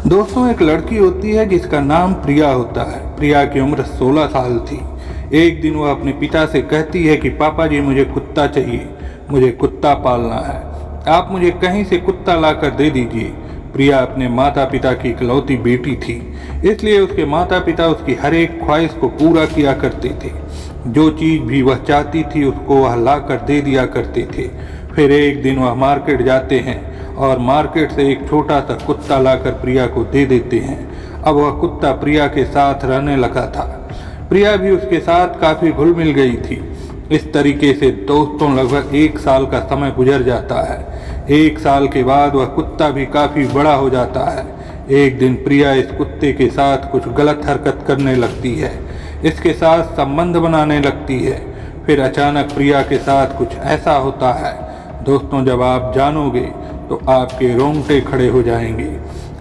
दोस्तों, एक लड़की होती है जिसका नाम प्रिया होता है। प्रिया की उम्र 16 साल थी। एक दिन वह अपने पिता से कहती है कि पापा जी, मुझे कुत्ता चाहिए, मुझे कुत्ता पालना है, आप मुझे कहीं से कुत्ता लाकर दे दीजिए। प्रिया अपने माता पिता की इकलौती बेटी थी, इसलिए उसके माता पिता उसकी हर एक ख्वाहिश को पूरा किया करते थे। जो चीज़ भी वह चाहती थी उसको वह लाकर दे दिया करते थे। फिर एक दिन वह मार्केट जाते हैं और मार्केट से एक छोटा सा कुत्ता लाकर प्रिया को दे देते हैं। अब वह कुत्ता प्रिया के साथ रहने लगा था। प्रिया भी उसके साथ काफ़ी घुल मिल गई थी। इस तरीके से दोस्तों लगभग 1 साल का समय गुजर जाता है। 1 साल के बाद वह कुत्ता भी काफ़ी बड़ा हो जाता है। एक दिन प्रिया इस कुत्ते के साथ कुछ गलत हरकत करने लगती है, इसके साथ संबंध बनाने लगती है। फिर अचानक प्रिया के साथ कुछ ऐसा होता है दोस्तों, जब आप जानोगे तो आपके रोंगटे खड़े हो जाएंगे,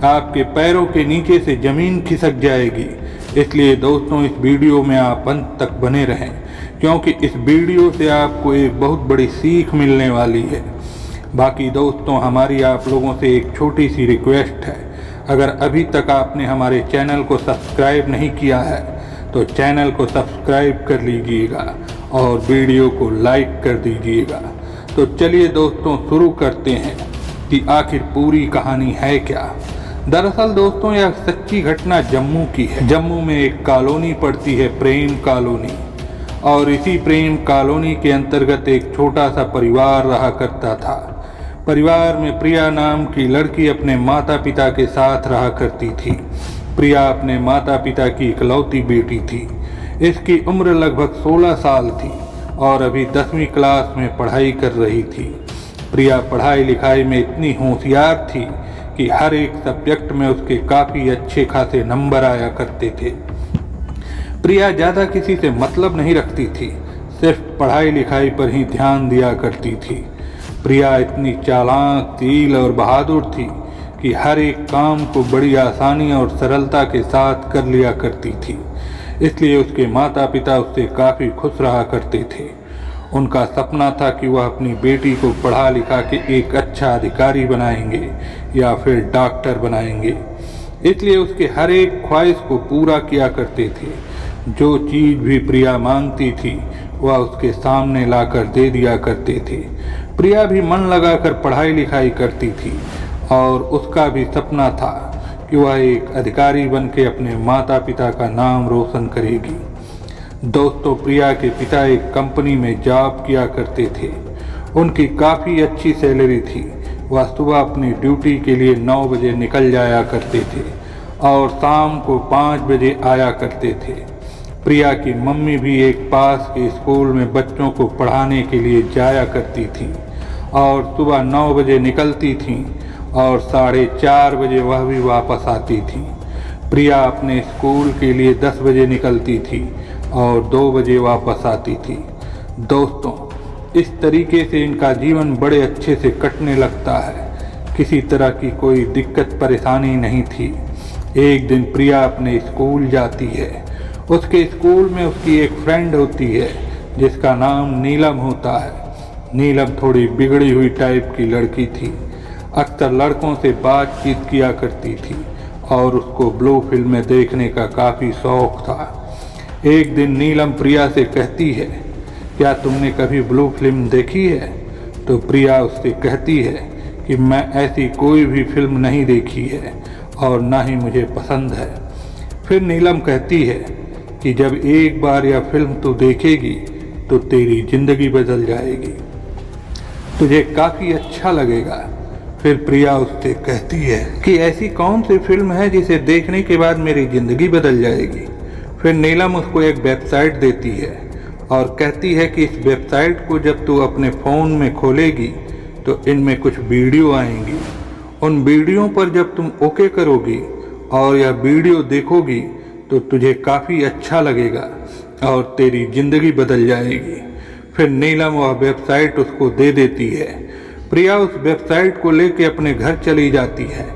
आपके पैरों के नीचे से ज़मीन खिसक जाएगी। इसलिए दोस्तों, इस वीडियो में आप अंत तक बने रहें, क्योंकि इस वीडियो से आपको एक बहुत बड़ी सीख मिलने वाली है। बाकी दोस्तों, हमारी आप लोगों से एक छोटी सी रिक्वेस्ट है, अगर अभी तक आपने हमारे चैनल को सब्सक्राइब नहीं किया है तो चैनल को सब्सक्राइब कर लीजिएगा और वीडियो को लाइक कर दीजिएगा। तो चलिए दोस्तों, शुरू करते हैं कि आखिर पूरी कहानी है क्या। दरअसल दोस्तों, यह सच्ची घटना जम्मू की है। जम्मू में एक कॉलोनी पड़ती है, प्रेम कॉलोनी, और इसी प्रेम कॉलोनी के अंतर्गत एक छोटा सा परिवार रहा करता था। परिवार में प्रिया नाम की लड़की अपने माता पिता के साथ रहा करती थी। प्रिया अपने माता पिता की इकलौती बेटी थी। इसकी उम्र लगभग 16 साल थी और अभी 10वीं क्लास में पढ़ाई कर रही थी। प्रिया पढ़ाई लिखाई में इतनी होशियार थी कि हर एक सब्जेक्ट में उसके काफ़ी अच्छे खासे नंबर आया करते थे। प्रिया ज़्यादा किसी से मतलब नहीं रखती थी, सिर्फ पढ़ाई लिखाई पर ही ध्यान दिया करती थी। प्रिया इतनी चालाक, तेज और बहादुर थी कि हर एक काम को बड़ी आसानी और सरलता के साथ कर लिया करती थी। इसलिए उसके माता पिता उससे काफ़ी खुश रहा करते थे। उनका सपना था कि वह अपनी बेटी को पढ़ा लिखा के एक अच्छा अधिकारी बनाएंगे या फिर डॉक्टर बनाएंगे। इसलिए उसके हर एक ख्वाहिश को पूरा किया करते थे। जो चीज़ भी प्रिया मांगती थी वह उसके सामने लाकर दे दिया करते थे। प्रिया भी मन लगाकर पढ़ाई लिखाई करती थी और उसका भी सपना था कि वह एक अधिकारी बनकर अपने माता पिता का नाम रोशन करेगी। दोस्तों, प्रिया के पिता एक कंपनी में जॉब किया करते थे। उनकी काफ़ी अच्छी सैलरी थी। वह सुबह अपनी ड्यूटी के लिए 9 बजे निकल जाया करते थे और शाम को 5 बजे आया करते थे। प्रिया की मम्मी भी एक पास के स्कूल में बच्चों को पढ़ाने के लिए जाया करती थी और सुबह 9 बजे निकलती थीं और 4:30 बजे वह भी वापस आती थी। प्रिया अपने स्कूल के लिए 10 बजे निकलती थी और 2 बजे वापस आती थी। दोस्तों, इस तरीके से इनका जीवन बड़े अच्छे से कटने लगता है। किसी तरह की कोई दिक्कत परेशानी नहीं थी। एक दिन प्रिया अपने स्कूल जाती है। उसके स्कूल में उसकी एक फ्रेंड होती है जिसका नाम नीलम होता है। नीलम थोड़ी बिगड़ी हुई टाइप की लड़की थी। अक्सर लड़कों से बातचीत किया करती थी और उसको ब्लू फिल्में देखने का काफ़ी शौक था। एक दिन नीलम प्रिया से कहती है, क्या तुमने कभी ब्लू फिल्म देखी है? तो प्रिया उससे कहती है कि मैं ऐसी कोई भी फिल्म नहीं देखी है और ना ही मुझे पसंद है। फिर नीलम कहती है कि जब एक बार यह फिल्म तू देखेगी तो तेरी ज़िंदगी बदल जाएगी, तुझे काफ़ी अच्छा लगेगा। फिर प्रिया उससे कहती है कि ऐसी कौन सी फिल्म है जिसे देखने के बाद मेरी ज़िंदगी बदल जाएगी। फिर नीलम उसको एक वेबसाइट देती है और कहती है कि इस वेबसाइट को जब तू अपने फ़ोन में खोलेगी तो इनमें कुछ वीडियो आएंगी। उन वीडियो पर जब तुम ओके करोगी और यह वीडियो देखोगी तो तुझे काफ़ी अच्छा लगेगा और तेरी ज़िंदगी बदल जाएगी। फिर नीलम वह वेबसाइट उसको दे देती है। प्रिया उस वेबसाइट को लेकर अपने घर चली जाती है।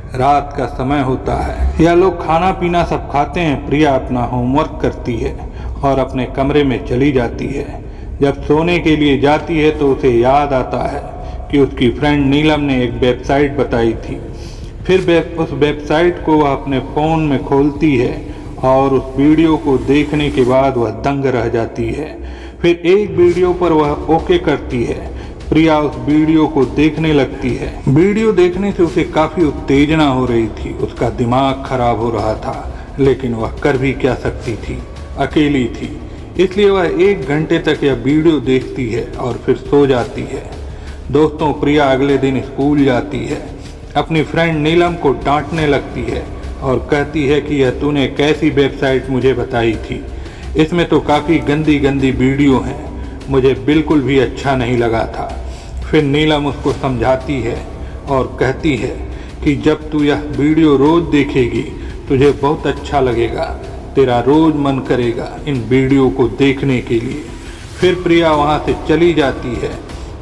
रात का समय होता है। यह लोग खाना पीना सब खाते हैं। प्रिया अपना होमवर्क करती है और अपने कमरे में चली जाती है। जब सोने के लिए जाती है तो उसे याद आता है कि उसकी फ्रेंड नीलम ने एक वेबसाइट बताई थी। फिर उस वेबसाइट को वह अपने फ़ोन में खोलती है और उस वीडियो को देखने के बाद वह दंग रह जाती है। फिर एक वीडियो पर वह ओके करती है। प्रिया उस वीडियो को देखने लगती है। वीडियो देखने से उसे काफ़ी उत्तेजना हो रही थी, उसका दिमाग खराब हो रहा था, लेकिन वह कर भी क्या सकती थी, अकेली थी। इसलिए वह 1 घंटे तक यह वीडियो देखती है और फिर सो जाती है। दोस्तों, प्रिया अगले दिन स्कूल जाती है। अपनी फ्रेंड नीलम को डांटने लगती है और कहती है कि यह तूने कैसी वेबसाइट मुझे बताई थी, इसमें तो काफ़ी गंदी गंदी वीडियो हैं, मुझे बिल्कुल भी अच्छा नहीं लगा था। फिर नीलम उसको समझाती है और कहती है कि जब तू यह वीडियो रोज़ देखेगी तुझे बहुत अच्छा लगेगा, तेरा रोज़ मन करेगा इन वीडियो को देखने के लिए। फिर प्रिया वहाँ से चली जाती है।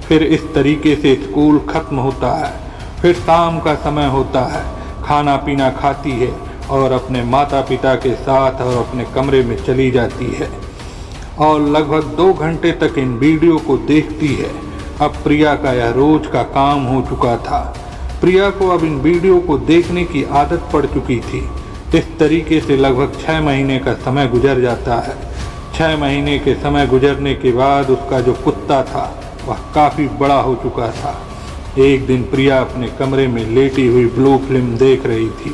फिर इस तरीके से स्कूल ख़त्म होता है। फिर शाम का समय होता है, खाना पीना खाती है और अपने माता पिता के साथ और अपने कमरे में चली जाती है और लगभग 2 घंटे तक इन वीडियो को देखती है। अब प्रिया का यह रोज का काम हो चुका था। प्रिया को अब इन वीडियो को देखने की आदत पड़ चुकी थी। इस तरीके से लगभग 6 महीने का समय गुजर जाता है। 6 महीने के समय गुजरने के बाद उसका जो कुत्ता था वह काफ़ी बड़ा हो चुका था। एक दिन प्रिया अपने कमरे में लेटी हुई ब्लू फिल्म देख रही थी।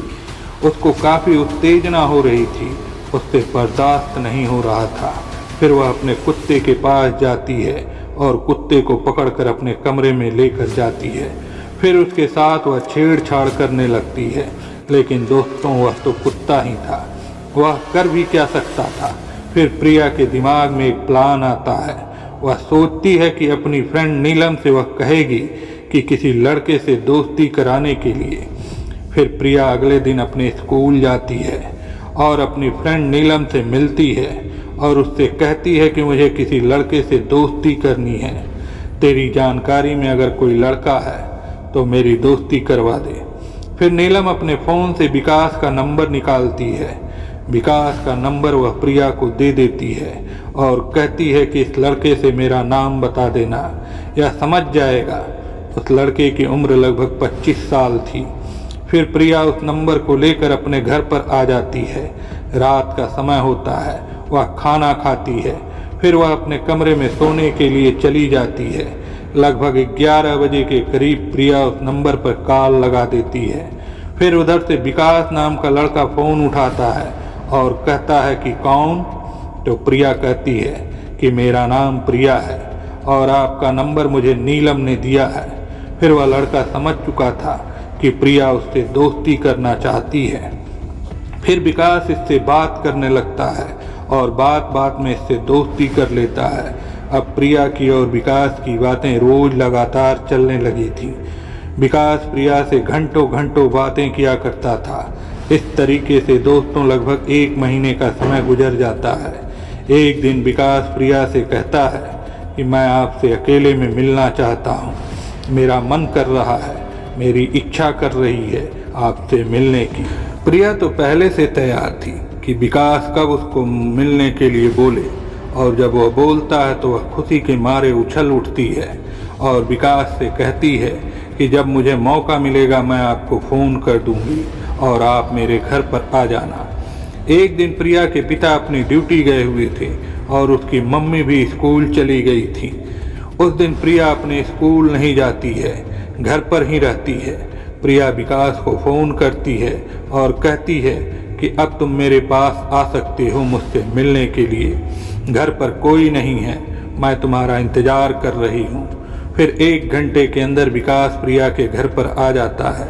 उसको काफ़ी उत्तेजना हो रही थी, उससे बर्दाश्त नहीं हो रहा था। फिर वह अपने कुत्ते के पास जाती है और कुत्ते को पकड़कर अपने कमरे में लेकर जाती है। फिर उसके साथ वह छेड़छाड़ करने लगती है, लेकिन दोस्तों वह तो कुत्ता ही था, वह कर भी क्या सकता था। फिर प्रिया के दिमाग में एक प्लान आता है। वह सोचती है कि अपनी फ्रेंड नीलम से वह कहेगी कि किसी लड़के से दोस्ती कराने के लिए। फिर प्रिया अगले दिन अपने स्कूल जाती है और अपनी फ्रेंड नीलम से मिलती है और उससे कहती है कि मुझे किसी लड़के से दोस्ती करनी है, तेरी जानकारी में अगर कोई लड़का है तो मेरी दोस्ती करवा दे। फिर नीलम अपने फ़ोन से विकास का नंबर निकालती है। विकास का नंबर वह प्रिया को दे देती है और कहती है कि इस लड़के से मेरा नाम बता देना, यह समझ जाएगा। उस लड़के की उम्र लगभग 25 साल थी। फिर प्रिया उस नंबर को लेकर अपने घर पर आ जाती है। रात का समय होता है, वह खाना खाती है। फिर वह अपने कमरे में सोने के लिए चली जाती है। लगभग 11 बजे के करीब प्रिया उस नंबर पर कॉल लगा देती है। फिर उधर से विकास नाम का लड़का फ़ोन उठाता है और कहता है कि कौन? तो प्रिया कहती है कि मेरा नाम प्रिया है और आपका नंबर मुझे नीलम ने दिया है। फिर वह लड़का समझ चुका था कि प्रिया उससे दोस्ती करना चाहती है। फिर विकास इससे बात करने लगता है और बात बात में इससे दोस्ती कर लेता है। अब प्रिया की और विकास की बातें रोज लगातार चलने लगी थी। विकास प्रिया से घंटों घंटों बातें किया करता था। इस तरीके से दोस्तों लगभग 1 महीने का समय गुजर जाता है। एक दिन विकास प्रिया से कहता है कि मैं आपसे अकेले में मिलना चाहता हूँ, मेरा मन कर रहा है, मेरी इच्छा कर रही है आपसे मिलने की। प्रिया तो पहले से तैयार थी कि विकास कब उसको मिलने के लिए बोले, और जब वह बोलता है तो वह खुशी के मारे उछल उठती है और विकास से कहती है कि जब मुझे मौका मिलेगा मैं आपको फ़ोन कर दूंगी और आप मेरे घर पर आ जाना। एक दिन प्रिया के पिता अपनी ड्यूटी गए हुए थे और उसकी मम्मी भी स्कूल चली गई थी। उस दिन प्रिया अपने स्कूल नहीं जाती है, घर पर ही रहती है। प्रिया विकास को फ़ोन करती है और कहती है कि अब तुम मेरे पास आ सकते हो मुझसे मिलने के लिए, घर पर कोई नहीं है, मैं तुम्हारा इंतज़ार कर रही हूँ। फिर 1 घंटे के अंदर विकास प्रिया के घर पर आ जाता है।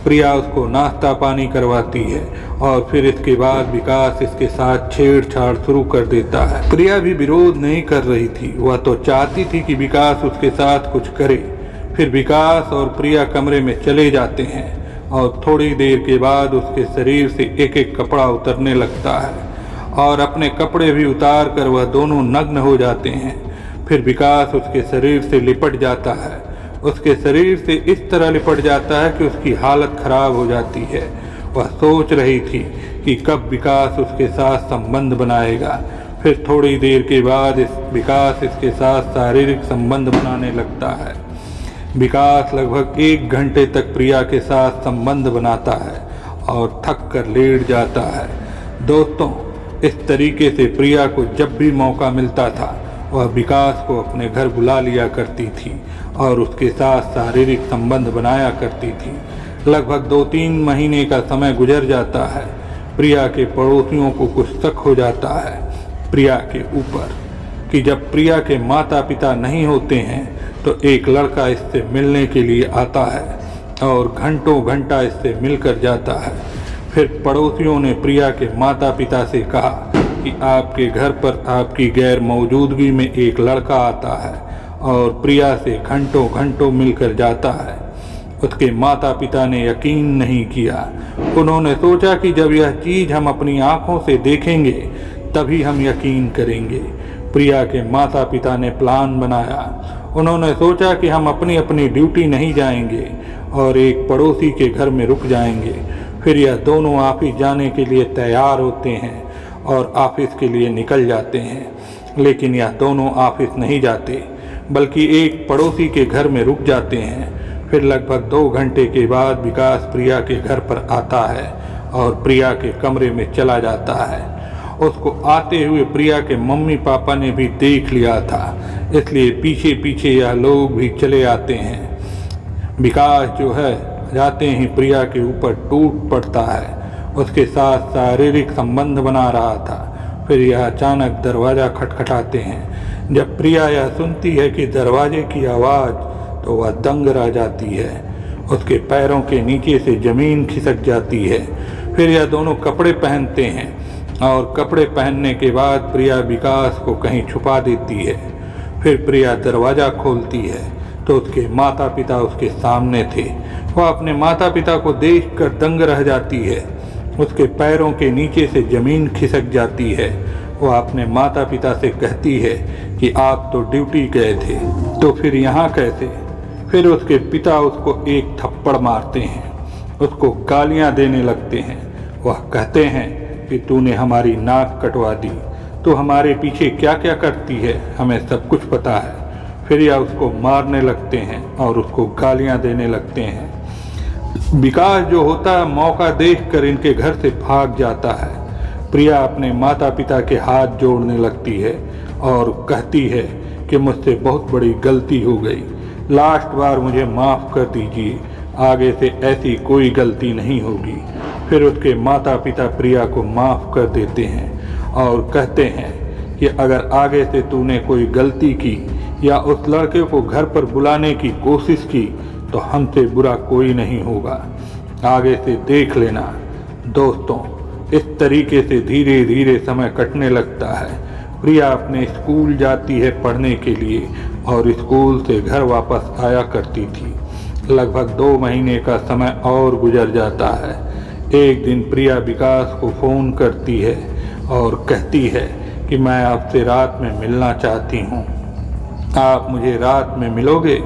प्रिया उसको नाश्ता पानी करवाती है और फिर इसके बाद विकास इसके साथ छेड़छाड़ शुरू कर देता है। प्रिया भी विरोध नहीं कर रही थी, वह तो चाहती थी कि विकास उसके साथ कुछ करे। फिर विकास और प्रिया कमरे में चले जाते हैं और थोड़ी देर के बाद उसके शरीर से एक एक कपड़ा उतरने लगता है और अपने कपड़े भी उतार कर वह दोनों नग्न हो जाते हैं। फिर विकास उसके शरीर से लिपट जाता है, उसके शरीर से इस तरह लिपट जाता है कि उसकी हालत खराब हो जाती है। वह सोच रही थी कि कब विकास उसके साथ संबंध बनाएगा। फिर थोड़ी देर के बाद विकास इसके साथ शारीरिक संबंध बनाने लगता है। विकास लगभग 1 घंटे तक प्रिया के साथ संबंध बनाता है और थक कर लेट जाता है। दोस्तों, इस तरीके से प्रिया को जब भी मौका मिलता था वह विकास को अपने घर बुला लिया करती थी और उसके साथ शारीरिक संबंध बनाया करती थी। लगभग 2-3 महीने का समय गुजर जाता है। प्रिया के पड़ोसियों को कुछ शक हो जाता है प्रिया के ऊपर कि जब प्रिया के माता पिता नहीं होते हैं तो एक लड़का इससे मिलने के लिए आता है और घंटों घंटा इससे मिलकर जाता है। फिर पड़ोसियों ने प्रिया के माता पिता से कहा कि आपके घर पर आपकी गैर मौजूदगी में एक लड़का आता है और प्रिया से घंटों घंटों मिलकर जाता है। उसके माता पिता ने यकीन नहीं किया। उन्होंने सोचा कि जब यह चीज़ हम अपनी आँखों से देखेंगे तभी हम यकीन करेंगे। प्रिया के माता पिता ने प्लान बनाया। उन्होंने सोचा कि हम अपनी अपनी ड्यूटी नहीं जाएंगे और एक पड़ोसी के घर में रुक जाएंगे। फिर यह दोनों ऑफिस जाने के लिए तैयार होते हैं और ऑफिस के लिए निकल जाते हैं। लेकिन यह दोनों ऑफिस नहीं जाते बल्कि एक पड़ोसी के घर में रुक जाते हैं। फिर लगभग 2 घंटे के बाद विकास प्रिया के घर पर आता है और प्रिया के कमरे में चला जाता है। उसको आते हुए प्रिया के मम्मी पापा ने भी देख लिया था, इसलिए पीछे पीछे यह लोग भी चले आते हैं। विकास जो है जाते ही प्रिया के ऊपर टूट पड़ता है, उसके साथ शारीरिक संबंध बना रहा था। फिर यह अचानक दरवाज़ा खटखटाते हैं। जब प्रिया यह सुनती है कि दरवाजे की आवाज़ तो वह दंग रह जाती है। उसके पैरों के नीचे से ज़मीन खिसक जाती है। फिर यह दोनों कपड़े पहनते हैं और कपड़े पहनने के बाद प्रिया विकास को कहीं छुपा देती है। फिर प्रिया दरवाज़ा खोलती है तो उसके माता पिता उसके सामने थे। वह अपने माता पिता को देखकर दंग रह जाती है। उसके पैरों के नीचे से ज़मीन खिसक जाती है। वह अपने माता पिता से कहती है कि आप तो ड्यूटी गए थे तो फिर यहाँ कैसे। फिर उसके पिता उसको एक थप्पड़ मारते हैं, उसको गालियाँ देने लगते हैं। वह कहते हैं कि तूने हमारी नाक कटवा दी, तो हमारे पीछे क्या क्या करती है, हमें सब कुछ पता है। फिर यह उसको मारने लगते हैं और उसको गालियां देने लगते हैं। विकास जो होता है मौका देखकर इनके घर से भाग जाता है। प्रिया अपने माता पिता के हाथ जोड़ने लगती है और कहती है कि मुझसे बहुत बड़ी गलती हो गई, लास्ट बार मुझे माफ़ कर दीजिए, आगे से ऐसी कोई गलती नहीं होगी। फिर उसके माता पिता प्रिया को माफ़ कर देते हैं और कहते हैं कि अगर आगे से तूने कोई गलती की या उस लड़के को घर पर बुलाने की कोशिश की तो हमसे बुरा कोई नहीं होगा, आगे से देख लेना। दोस्तों, इस तरीके से धीरे धीरे समय कटने लगता है। प्रिया अपने स्कूल जाती है पढ़ने के लिए और स्कूल से घर वापस आया करती थी। लगभग 2 महीने का समय और गुजर जाता है। एक दिन प्रिया विकास को फ़ोन करती है और कहती है कि मैं आपसे रात में मिलना चाहती हूँ, आप मुझे रात में मिलोगे?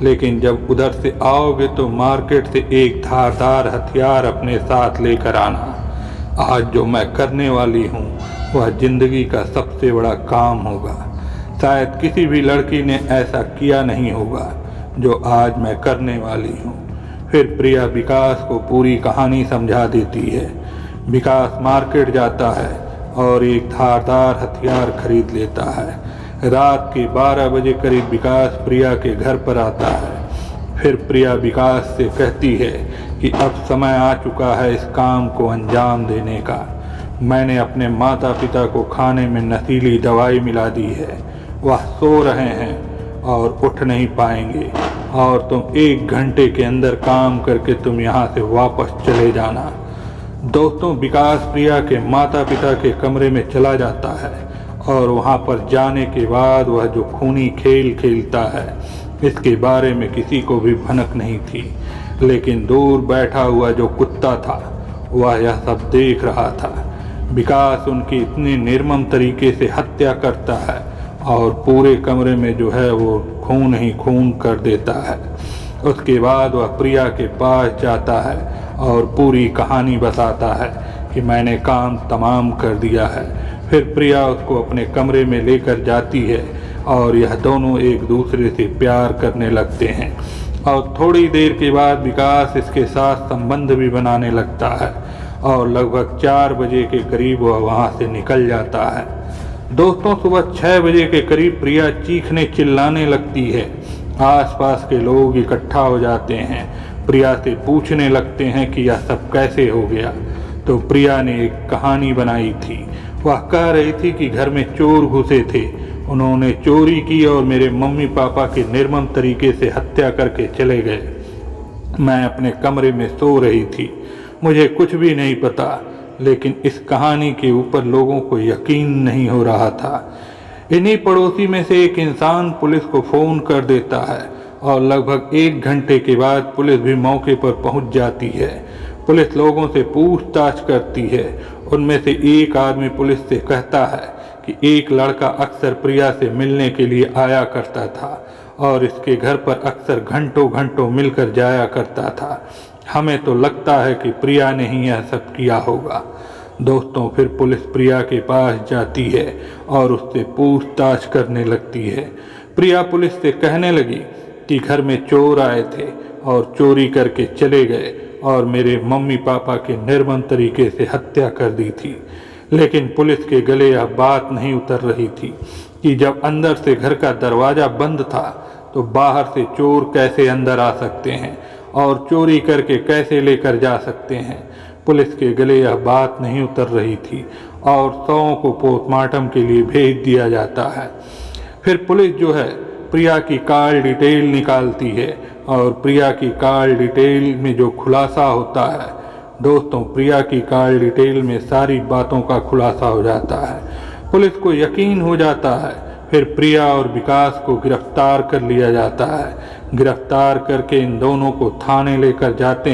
लेकिन जब उधर से आओगे तो मार्केट से एक धारदार हथियार अपने साथ लेकर आना। आज जो मैं करने वाली हूँ वह ज़िंदगी का सबसे बड़ा काम होगा। शायद किसी भी लड़की ने ऐसा किया नहीं होगा जो आज मैं करने वाली हूँ। फिर प्रिया विकास को पूरी कहानी समझा देती है। विकास मार्केट जाता है और एक धारदार हथियार खरीद लेता है। रात के 12 बजे करीब विकास प्रिया के घर पर आता है। फिर प्रिया विकास से कहती है कि अब समय आ चुका है इस काम को अंजाम देने का। मैंने अपने माता पिता को खाने में नशीली दवाई मिला दी है, वह सो रहे हैं और उठ नहीं पाएंगे और तुम 1 घंटे के अंदर काम करके तुम यहाँ से वापस चले जाना। दोस्तों, विकास प्रिया के माता पिता के कमरे में चला जाता है और वहाँ पर जाने के बाद वह जो खूनी खेल खेलता है इसके बारे में किसी को भी भनक नहीं थी। लेकिन दूर बैठा हुआ जो कुत्ता था वह यह सब देख रहा था। विकास उनकी इतने निर्मम तरीके से हत्या करता है और पूरे कमरे में जो है वो खून ही खून कर देता है। उसके बाद वह प्रिया के पास जाता है और पूरी कहानी बताता है कि मैंने काम तमाम कर दिया है। फिर प्रिया उसको अपने कमरे में लेकर जाती है और यह दोनों एक दूसरे से प्यार करने लगते हैं और थोड़ी देर के बाद विकास इसके साथ संबंध भी बनाने लगता है और लगभग 4 बजे के करीब वह वहाँ से निकल जाता है। दोस्तों, सुबह 6 बजे के करीब प्रिया चीखने चिल्लाने लगती है। आसपास के लोग इकट्ठा हो जाते हैं, प्रिया से पूछने लगते हैं कि यह सब कैसे हो गया। तो प्रिया ने एक कहानी बनाई थी। वह कह रही थी कि घर में चोर घुसे थे, उन्होंने चोरी की और मेरे मम्मी पापा की निर्मम तरीके से हत्या करके चले गए। मैं अपने कमरे में सो रही थी, मुझे कुछ भी नहीं पता, लेकिन इस कहानी के ऊपर लोगों को यकीन नहीं हो रहा था। इन्हीं पड़ोसी में से एक इंसान पुलिस को फ़ोन कर देता है और लगभग 1 घंटे के बाद पुलिस भी मौके पर पहुंच जाती है। पुलिस लोगों से पूछताछ करती है। उनमें से एक आदमी पुलिस से कहता है कि एक लड़का अक्सर प्रिया से मिलने के लिए आया करता था और इसके घर पर अक्सर घंटों घंटों मिलकर जाया करता था। हमें तो लगता है कि प्रिया ने ही यह सब किया होगा। दोस्तों, फिर पुलिस प्रिया के पास जाती है और उससे पूछताछ करने लगती है। प्रिया पुलिस से कहने लगी कि घर में चोर आए थे और चोरी करके चले गए और मेरे मम्मी पापा की निर्मम तरीके से हत्या कर दी थी। लेकिन पुलिस के गले यह बात नहीं उतर रही थी कि जब अंदर से घर का दरवाज़ा बंद था तो बाहर से चोर कैसे अंदर आ सकते हैं और चोरी करके कैसे लेकर जा सकते हैं। पुलिस के गले यह बात नहीं उतर रही थी और शवों को पोस्टमार्टम के लिए भेज दिया जाता है। फिर पुलिस जो है प्रिया की कॉल डिटेल निकालती है और प्रिया की कॉल डिटेल में जो खुलासा होता है, दोस्तों, प्रिया की कॉल डिटेल में सारी बातों का खुलासा हो जाता है। पुलिस को यकीन हो जाता है। फिर प्रिया और विकास को गिरफ्तार कर लिया जाता है। गिरफ्तार करके इन दोनों को थाने लेकर जाते हैं।